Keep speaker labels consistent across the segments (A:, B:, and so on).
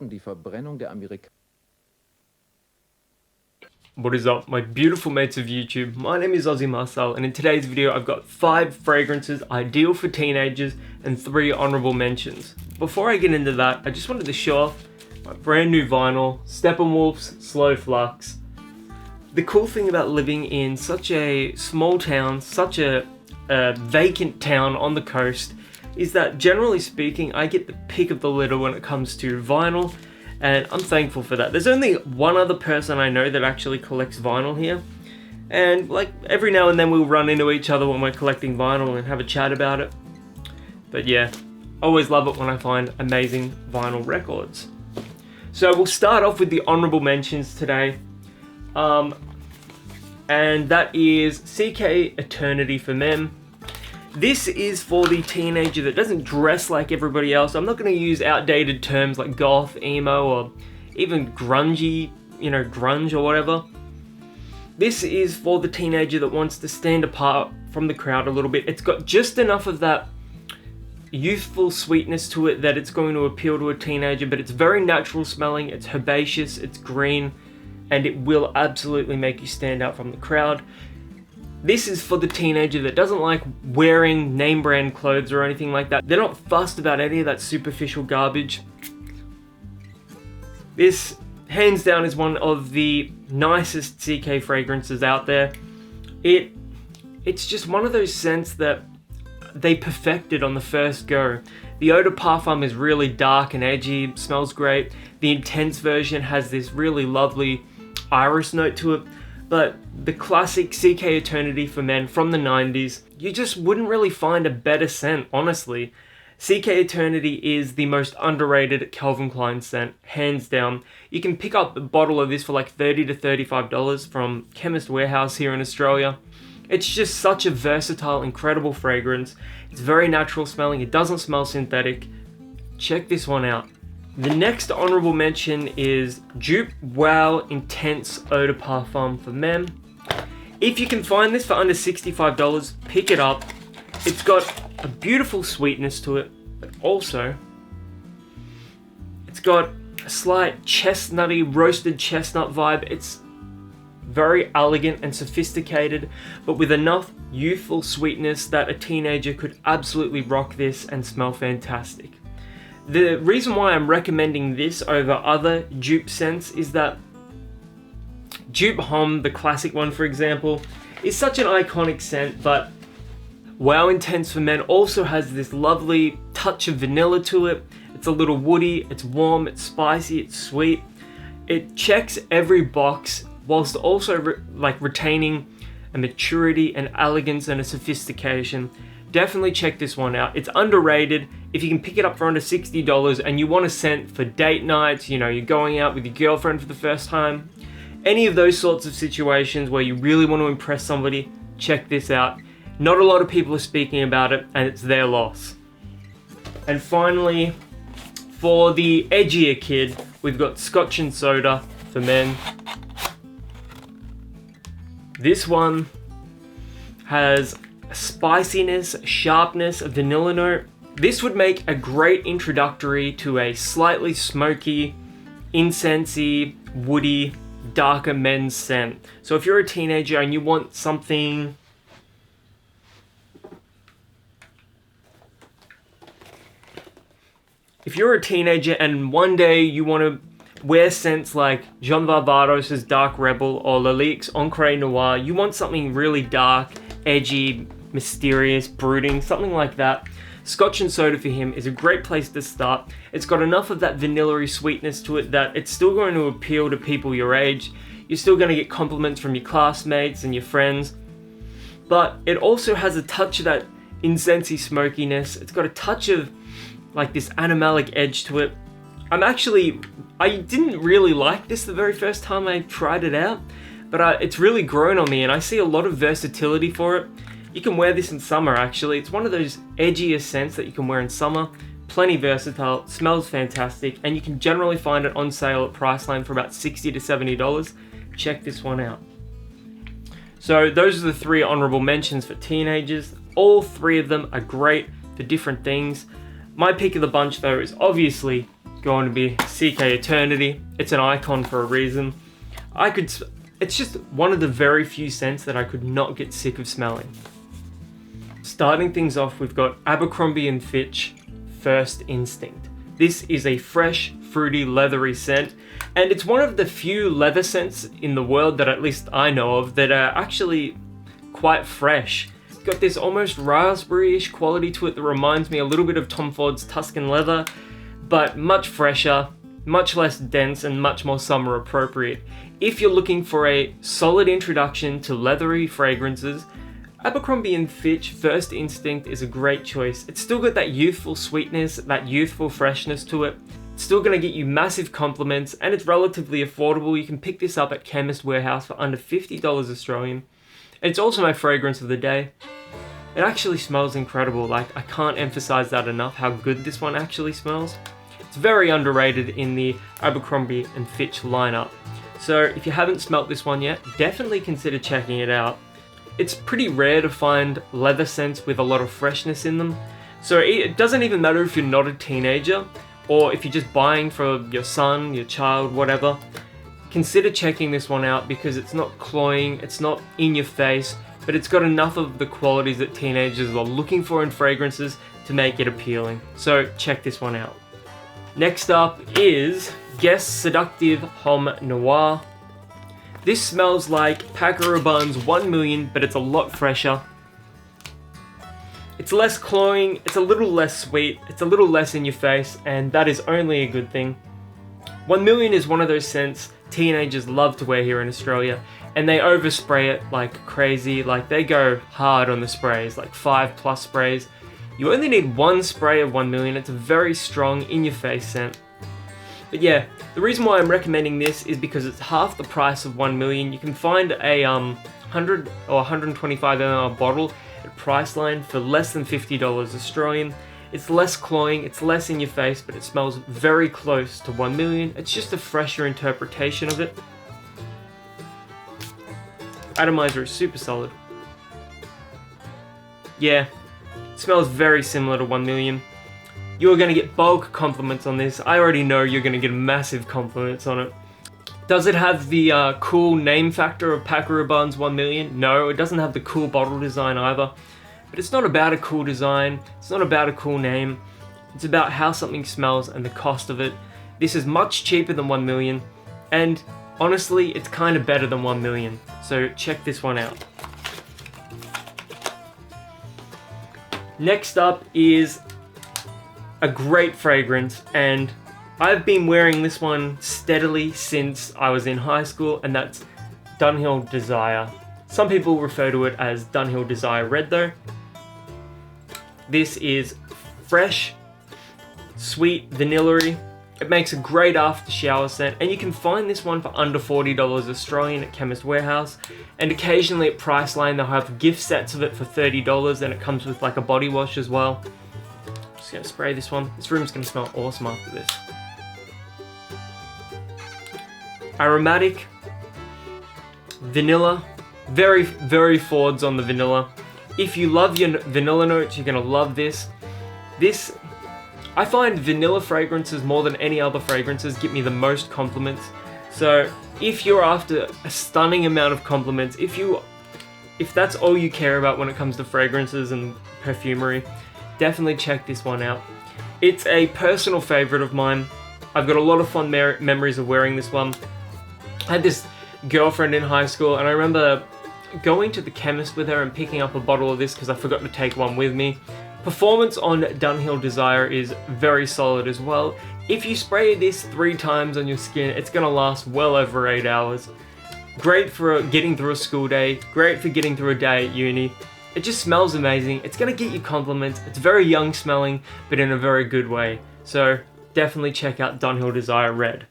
A: die Verbrennung der Amerikaner.
B: What is up, my beautiful mates of YouTube? My name is Aussie Marcel, and in today's video I've got 5 fragrances ideal for teenagers and 3 honourable mentions. Before I get into that, I just wanted to show off my brand new vinyl, Steppenwolf's Slow Flux. The cool thing about living in such a small town, such a vacant town on the coast, is that generally speaking I get the pick of the litter when it comes to vinyl, and I'm thankful for that. There's only one other person I know that actually collects vinyl here, and like every now and then we'll run into each other when we're collecting vinyl and have a chat about it. But yeah, always love it when I find amazing vinyl records. So we'll start off with the honourable mentions today, and that is CK Eternity for Men. This is for the teenager that doesn't dress like everybody else. I'm not going to use outdated terms like goth, emo, or even grungy, grunge or whatever. This is for the teenager that wants to stand apart from the crowd a little bit. It's got just enough of that youthful sweetness to it that it's going to appeal to a teenager, but it's very natural smelling, it's herbaceous, it's green, and it will absolutely make you stand out from the crowd. This is for the teenager that doesn't like wearing name brand clothes or anything like that. They're not fussed about any of that superficial garbage. This, hands down, is one of the nicest CK fragrances out there. It's just one of those scents that they perfected on the first go. The eau de parfum is really dark and edgy, smells great. The intense version has this really lovely iris note to it. But the classic CK Eternity for Men from the 90s, you just wouldn't really find a better scent, honestly. CK Eternity is the most underrated Calvin Klein scent, hands down. You can pick up a bottle of this for like $30 to $35 from Chemist Warehouse here in Australia. It's just such a versatile, incredible fragrance. It's very natural smelling, it doesn't smell synthetic. Check this one out. The next honourable mention is Dupe Wow Intense Eau de Parfum for Men. If you can find this for under $65, pick it up. It's got a beautiful sweetness to it, but also it's got a slight chestnutty, roasted chestnut vibe. It's very elegant and sophisticated, but with enough youthful sweetness that a teenager could absolutely rock this and smell fantastic. The reason why I'm recommending this over other dupe scents is that Dupe Homme, the classic one for example, is such an iconic scent, but Wow Intense for Men also has this lovely touch of vanilla to it. It's a little woody, it's warm, it's spicy, it's sweet. It checks every box whilst also retaining a maturity, an elegance and a sophistication. Definitely check this one out. It's underrated. If you can pick it up for under $60 and you want a scent for date nights, you're going out with your girlfriend for the first time, any of those sorts of situations where you really want to impress somebody, check this out. Not a lot of people are speaking about it, and it's their loss. And finally, for the edgier kid, we've got Scotch and Soda for Men. This one has a spiciness, a sharpness, a vanilla note. This would make a great introductory to a slightly smoky, incensey, woody, darker men's scent. So if you're a teenager and you want something and one day you want to wear scents like Jean Barbados' Dark Rebel or Lalique's Encre Noir, you want something really dark, edgy, mysterious, brooding, something like that, Scotch and Soda for him is a great place to start. It's got enough of that vanilla-y sweetness to it that it's still going to appeal to people your age. You're still going to get compliments from your classmates and your friends, but it also has a touch of that incensey smokiness. It's got a touch of like this animalic edge to it. I didn't really like this the very first time I tried it out, but it's really grown on me and I see a lot of versatility for it. You can wear this in summer actually. It's one of those edgier scents that you can wear in summer. Plenty versatile, smells fantastic, and you can generally find it on sale at Priceline for about $60 to $70. Check this one out. So those are the 3 honourable mentions for teenagers. All 3 of them are great for different things. My pick of the bunch though is obviously going to be CK Eternity. It's an icon for a reason. It's just one of the very few scents that I could not get sick of smelling. Starting things off, we've got Abercrombie & Fitch First Instinct. This is a fresh, fruity, leathery scent, and it's one of the few leather scents in the world that at least I know of that are actually quite fresh. It's got this almost raspberry-ish quality to it that reminds me a little bit of Tom Ford's Tuscan Leather, but much fresher, much less dense, and much more summer appropriate. If you're looking for a solid introduction to leathery fragrances, Abercrombie & Fitch First Instinct is a great choice. It's still got that youthful sweetness, that youthful freshness to it. It's still going to get you massive compliments, and it's relatively affordable. You can pick this up at Chemist Warehouse for under $50 Australian. And it's also my fragrance of the day. It actually smells incredible. Like, I can't emphasize that enough, how good this one actually smells. It's very underrated in the Abercrombie & Fitch lineup. So if you haven't smelt this one yet, definitely consider checking it out. It's pretty rare to find leather scents with a lot of freshness in them. So it doesn't even matter if you're not a teenager or if you're just buying for your son, your child, whatever. Consider checking this one out because it's not cloying, it's not in your face, but it's got enough of the qualities that teenagers are looking for in fragrances to make it appealing. So check this one out. Next up is Guess Seductive Homme Noir. This smells like Paco Rabanne's 1 Million, but it's a lot fresher. It's less cloying, it's a little less sweet, it's a little less in your face, and that is only a good thing. 1 Million is one of those scents teenagers love to wear here in Australia, and they overspray it like crazy. Like, they go hard on the sprays, like 5+ sprays. You only need one spray of 1 Million. It's a very strong, in-your-face scent. But yeah, the reason why I'm recommending this is because it's half the price of 1 Million. You can find a 100 or 125 ml bottle at Priceline for less than $50 Australian. It's less cloying, it's less in your face, but it smells very close to 1 Million. It's just a fresher interpretation of it. Atomizer is super solid. Yeah, it smells very similar to 1 Million. You are going to get bulk compliments on this. I already know you're going to get massive compliments on it. Does it have the cool name factor of Paco Rabanne's 1 Million? No, it doesn't have the cool bottle design either. But it's not about a cool design, it's not about a cool name. It's about how something smells and the cost of it. This is much cheaper than 1 Million, and honestly, it's kind of better than 1 Million. So check this one out. Next up is a great fragrance, and I've been wearing this one steadily since I was in high school, and that's Dunhill Desire. Some people refer to it as Dunhill Desire Red though. This is fresh, sweet, vanilla-y. It makes a great after shower scent, and you can find this one for under $40 Australian at Chemist Warehouse, and occasionally at Priceline they'll have gift sets of it for $30, and it comes with like a body wash as well. Just gonna spray this one. This room's gonna smell awesome after this. Aromatic, vanilla, very, very Fords on the vanilla. If you love your vanilla notes, you're gonna love this. I find vanilla fragrances more than any other fragrances give me the most compliments. So if you're after a stunning amount of compliments, if that's all you care about when it comes to fragrances and perfumery, definitely check this one out. It's a personal favorite of mine. I've got a lot of fond memories of wearing this one. I had this girlfriend in high school, and I remember going to the chemist with her and picking up a bottle of this because I forgot to take one with me. Performance on Dunhill Desire is very solid as well. If you spray this 3 times on your skin, it's going to last well over 8 hours. Great for getting through a school day, great for getting through a day at uni. It just smells amazing. It's going to get you compliments. It's very young smelling, but in a very good way. So definitely check out Dunhill Desire Red.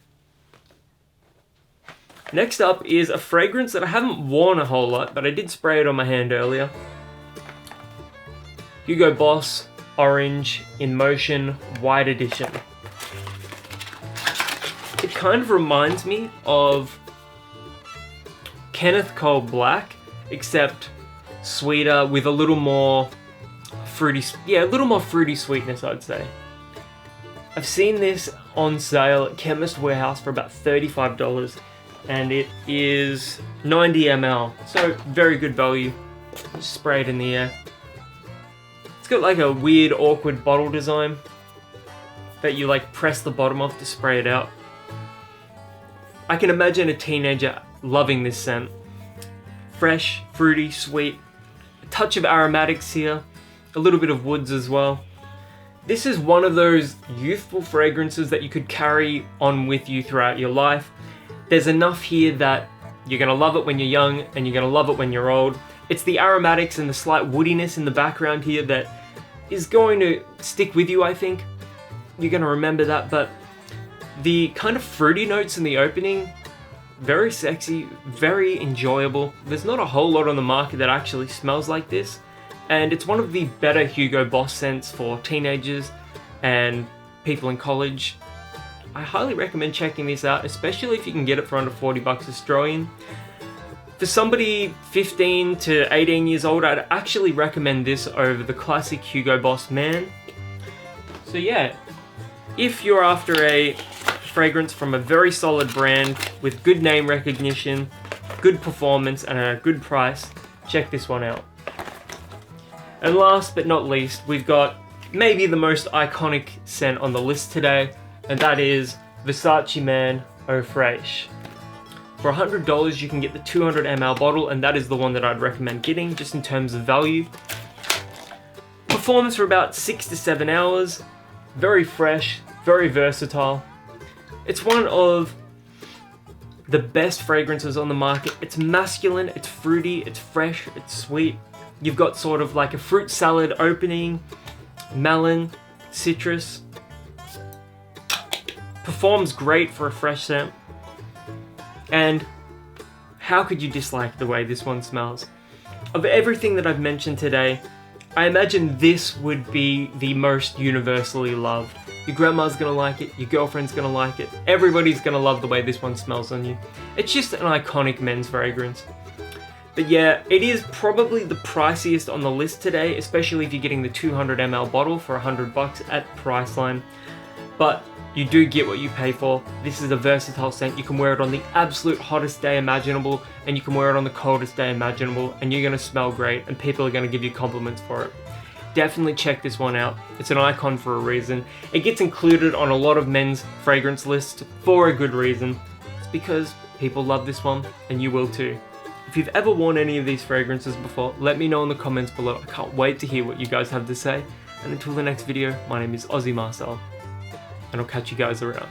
B: Next up is a fragrance that I haven't worn a whole lot, but I did spray it on my hand earlier. Hugo Boss Orange in Motion White Edition. It kind of reminds me of Kenneth Cole Black, except sweeter with a little more fruity, a little more fruity sweetness, I'd say. I've seen this on sale at Chemist Warehouse for about $35, and it is 90 ml, so very good value. Just spray it in the air. It's got like a weird, awkward bottle design that you like press the bottom of to spray it out. I can imagine a teenager loving this scent. Fresh, fruity, sweet, a touch of aromatics here, a little bit of woods as well. This is one of those youthful fragrances that you could carry on with you throughout your life. There's enough here that you're gonna love it when you're young and you're gonna love it when you're old. It's the aromatics and the slight woodiness in the background here that is going to stick with you, I think. You're gonna remember that, but the kind of fruity notes in the opening, very sexy, very enjoyable. There's not a whole lot on the market that actually smells like this, and it's one of the better Hugo Boss scents for teenagers and people in college. I highly recommend checking this out, especially if you can get it for under 40 bucks Australian. For somebody 15 to 18 years old, I'd actually recommend this over the classic Hugo Boss Man. So yeah, if you're after a fragrance from a very solid brand with good name recognition, good performance, and a good price, check this one out. And last but not least, we've got maybe the most iconic scent on the list today, and that is Versace Man Eau Fraiche. For $100 you can get the 200 ml bottle, and that is the one that I'd recommend getting just in terms of value. Performance for about 6 to 7 hours, very fresh, very versatile. It's one of the best fragrances on the market. It's masculine, it's fruity, it's fresh, it's sweet. You've got sort of like a fruit salad opening, melon, citrus. Performs great for a fresh scent. And how could you dislike the way this one smells? Of everything that I've mentioned today, I imagine this would be the most universally loved. Your grandma's gonna like it, your girlfriend's gonna like it, everybody's gonna love the way this one smells on you. It's just an iconic men's fragrance. But yeah, it is probably the priciest on the list today, especially if you're getting the 200 ml bottle for 100 bucks at Priceline. But you do get what you pay for. This is a versatile scent. You can wear it on the absolute hottest day imaginable, and you can wear it on the coldest day imaginable, and you're gonna smell great, and people are gonna give you compliments for it. Definitely check this one out. It's an icon for a reason. It gets included on a lot of men's fragrance lists for a good reason. It's because people love this one, and you will too. If you've ever worn any of these fragrances before, let me know in the comments below. I can't wait to hear what you guys have to say. And until the next video, my name is Aussie Marcel, and I'll catch you guys around.